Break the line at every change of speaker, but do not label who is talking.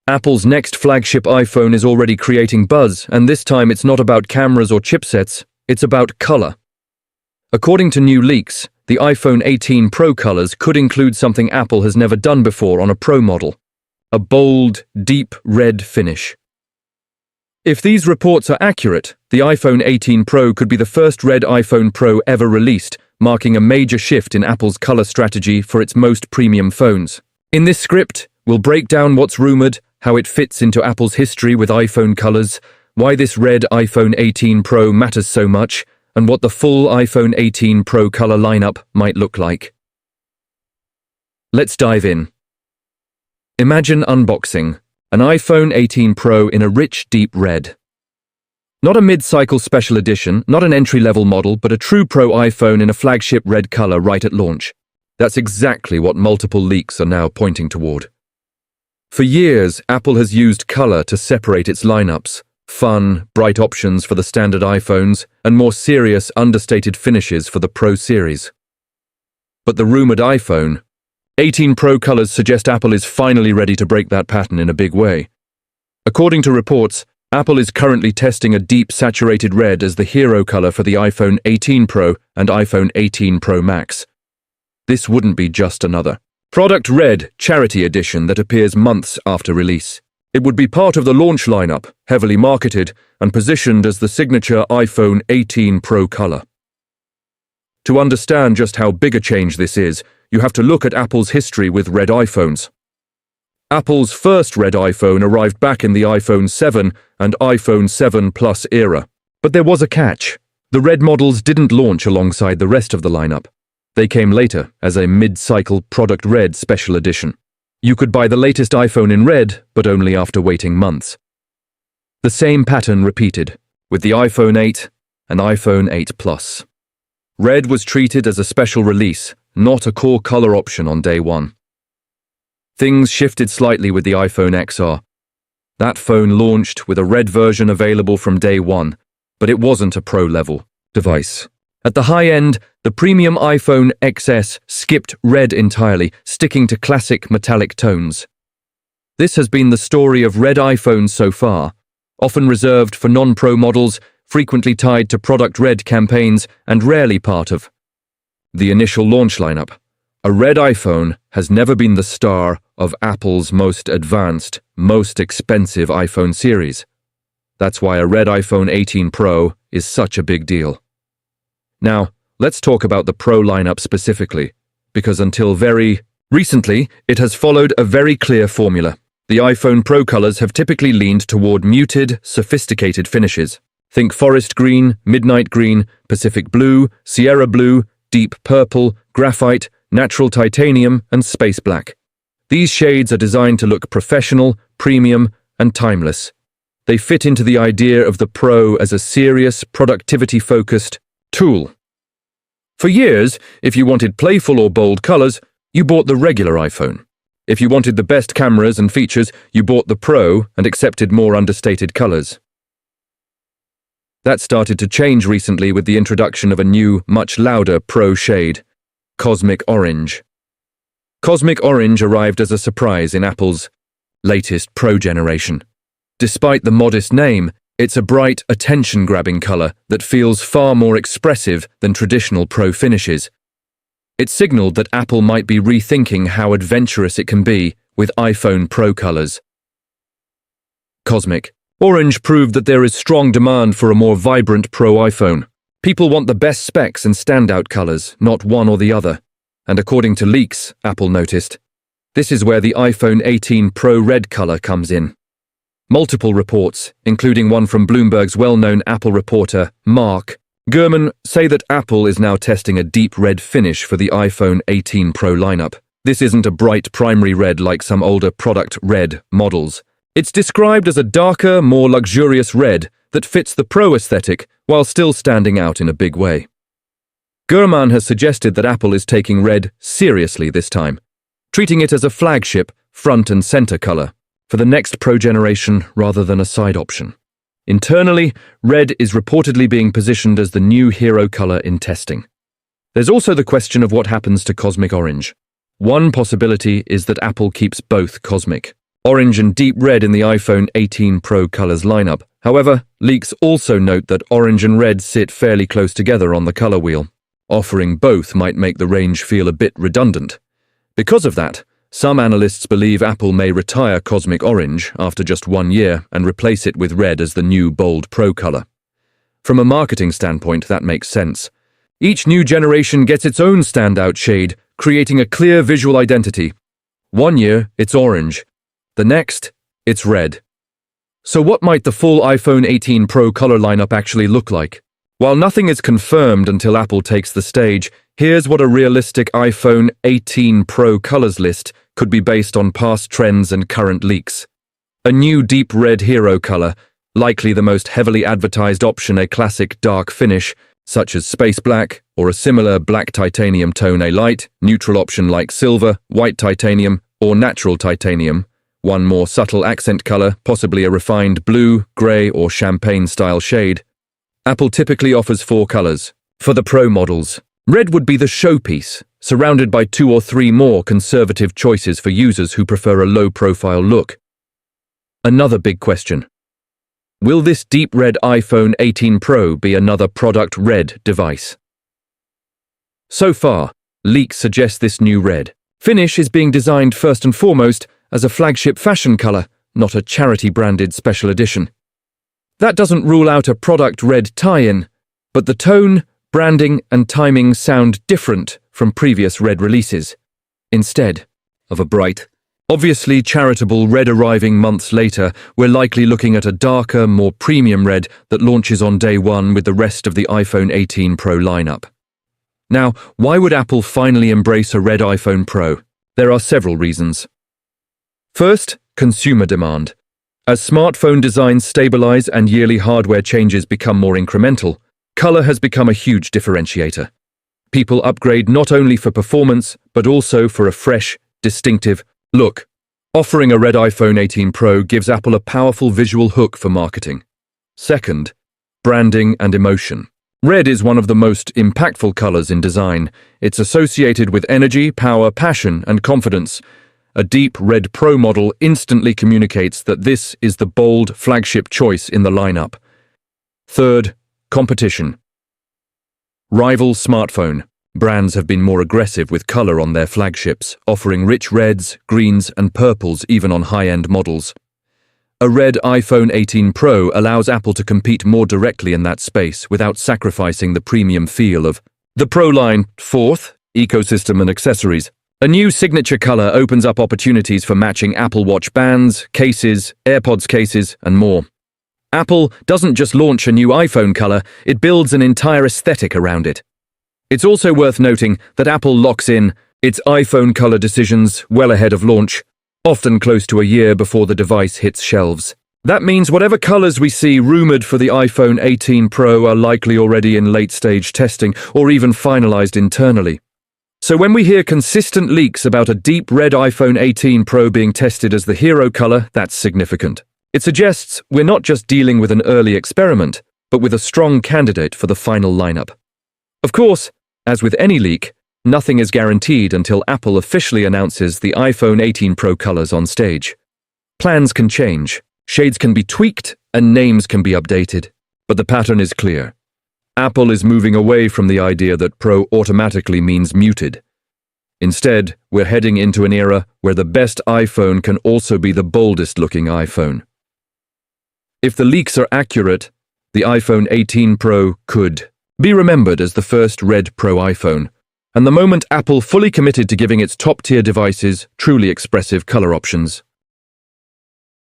Apple's next flagship iPhone is already creating buzz, and this time it's not about cameras or chipsets, it's about color. According to new leaks, the iPhone 18 Pro colors could include something Apple has never done before on a Pro model: a bold, deep red finish. If these reports are accurate, the iPhone 18 Pro could be the first red iPhone Pro ever released, marking a major shift in Apple's color strategy for its most premium phones. In this script, we'll break down what's rumored, how it fits into Apple's history with iPhone colors, why this red iPhone 18 Pro matters so much, and what the full iPhone 18 Pro color lineup might look like. Let's dive in. Imagine unboxing an iPhone 18 Pro in a rich, deep red. Not a mid-cycle special edition, not an entry-level model, but a true Pro iPhone in a flagship red color right at launch. That's exactly what multiple leaks are now pointing toward. For years, Apple has used color to separate its lineups: fun, bright options for the standard iPhones, and more serious, understated finishes for the Pro series. But the rumored iPhone 18 Pro colors suggest Apple is finally ready to break that pattern in a big way. According to reports, Apple is currently testing a deep saturated red as the hero color for the iPhone 18 Pro and iPhone 18 Pro Max. This wouldn't be just another Product Red charity edition that appears months after release. It would be part of the launch lineup, heavily marketed and positioned as the signature iPhone 18 Pro color. To understand just how big a change this is, you have to look at Apple's history with red iPhones. Apple's first red iPhone arrived back in the iPhone 7 and iPhone 7 Plus era. But there was a catch. The red models didn't launch alongside the rest of the lineup. They came later as a mid-cycle Product Red special edition. You could buy the latest iPhone in red, but only after waiting months. The same pattern repeated, with the iPhone 8 and iPhone 8 Plus. Red was treated as a special release, not a core color option on day one. Things shifted slightly with the iPhone XR. That phone launched with a red version available from day one, but it wasn't a Pro-level device. At the high end, the premium iPhone XS skipped red entirely, sticking to classic metallic tones. This has been the story of red iPhones so far, often reserved for non-Pro models, frequently tied to Product Red campaigns, and rarely part of the initial launch lineup. A red iPhone has never been the star of Apple's most advanced, most expensive iPhone series. That's why a red iPhone 18 Pro is such a big deal. Now, let's talk about the Pro lineup specifically, because until very recently, it has followed a very clear formula. The iPhone Pro colors have typically leaned toward muted, sophisticated finishes. Think forest green, midnight green, Pacific blue, Sierra blue, deep purple, graphite, natural titanium, and space black. These shades are designed to look professional, premium, and timeless. They fit into the idea of the Pro as a serious, productivity-focused tool. For years, if you wanted playful or bold colors, you bought the regular iPhone. If you wanted the best cameras and features, you bought the Pro and accepted more understated colors. That started to change recently with the introduction of a new, much louder Pro shade, Cosmic Orange. Cosmic Orange arrived as a surprise in Apple's latest Pro generation. Despite the modest name, it's a bright, attention-grabbing color that feels far more expressive than traditional Pro finishes. It signaled that Apple might be rethinking how adventurous it can be with iPhone Pro colors. Cosmic Orange proved that there is strong demand for a more vibrant Pro iPhone. People want the best specs and standout colors, not one or the other. And according to leaks, Apple noticed, this is where the iPhone 18 Pro Red color comes in. Multiple reports, including one from Bloomberg's well-known Apple reporter, Mark Gurman, say that Apple is now testing a deep red finish for the iPhone 18 Pro lineup. This isn't a bright primary red like some older Product Red models. It's described as a darker, more luxurious red that fits the Pro aesthetic while still standing out in a big way. Gurman has suggested that Apple is taking red seriously this time, treating it as a flagship, front and center color for the next Pro generation rather than a side option. Internally, red is reportedly being positioned as the new hero color in testing. There's also the question of what happens to Cosmic Orange. One possibility is that Apple keeps both Cosmic orange and deep red in the iPhone 18 Pro colors lineup. However, leaks also note that orange and red sit fairly close together on the color wheel. Offering both might make the range feel a bit redundant. Because of that, some analysts believe Apple may retire Cosmic Orange after just 1 year and replace it with red as the new bold Pro color. From a marketing standpoint, that makes sense. Each new generation gets its own standout shade, creating a clear visual identity. 1 year, it's orange. The next, it's red. So what might the full iPhone 18 Pro color lineup actually look like? While nothing is confirmed until Apple takes the stage, here's what a realistic iPhone 18 Pro colors list could be based on past trends and current leaks. A new deep red hero color, likely the most heavily advertised option, a classic dark finish, such as space black, or a similar black titanium tone, a light, neutral option like silver, white titanium, or natural titanium. One more subtle accent color, possibly a refined blue, grey, or champagne-style shade. Apple typically offers 4 colors. For the Pro models, red would be the showpiece, surrounded by 2 or 3 more conservative choices for users who prefer a low-profile look. Another big question. Will this deep red iPhone 18 Pro be another product red device? So far, leaks suggest this new red finish is being designed first and foremost as a flagship fashion color, not a charity-branded special edition. That doesn't rule out a product red tie-in, but the tone, branding, and timing sound different from previous red releases. Instead of a bright, obviously charitable red arriving months later, we're likely looking at a darker, more premium red that launches on day 1 with the rest of the iPhone 18 Pro lineup. Now, why would Apple finally embrace a red iPhone Pro? There are several reasons. First, consumer demand. As smartphone designs stabilize and yearly hardware changes become more incremental, color has become a huge differentiator. People upgrade not only for performance, but also for a fresh, distinctive look. Offering a red iPhone 18 Pro gives Apple a powerful visual hook for marketing. Second, branding and emotion. Red is one of the most impactful colors in design. It's associated with energy, power, passion, and confidence. A deep red Pro model instantly communicates that this is the bold flagship choice in the lineup. Third, competition. Rival smartphone brands have been more aggressive with color on their flagships, offering rich reds, greens, and purples even on high-end models. A red iPhone 18 Pro allows Apple to compete more directly in that space without sacrificing the premium feel of the Pro line. Fourth, ecosystem and accessories. A new signature color opens up opportunities for matching Apple Watch bands, cases, AirPods cases, and more. Apple doesn't just launch a new iPhone color, it builds an entire aesthetic around it. It's also worth noting that Apple locks in its iPhone color decisions well ahead of launch, often close to a year before the device hits shelves. That means whatever colors we see rumored for the iPhone 18 Pro are likely already in late-stage testing or even finalized internally. So when we hear consistent leaks about a deep red iPhone 18 Pro being tested as the hero color, that's significant. It suggests we're not just dealing with an early experiment, but with a strong candidate for the final lineup. Of course, as with any leak, nothing is guaranteed until Apple officially announces the iPhone 18 Pro colors on stage. Plans can change, shades can be tweaked, and names can be updated, but the pattern is clear. Apple is moving away from the idea that Pro automatically means muted. Instead, we're heading into an era where the best iPhone can also be the boldest-looking iPhone. If the leaks are accurate, the iPhone 18 Pro could be remembered as the first red Pro iPhone, and the moment Apple fully committed to giving its top-tier devices truly expressive color options.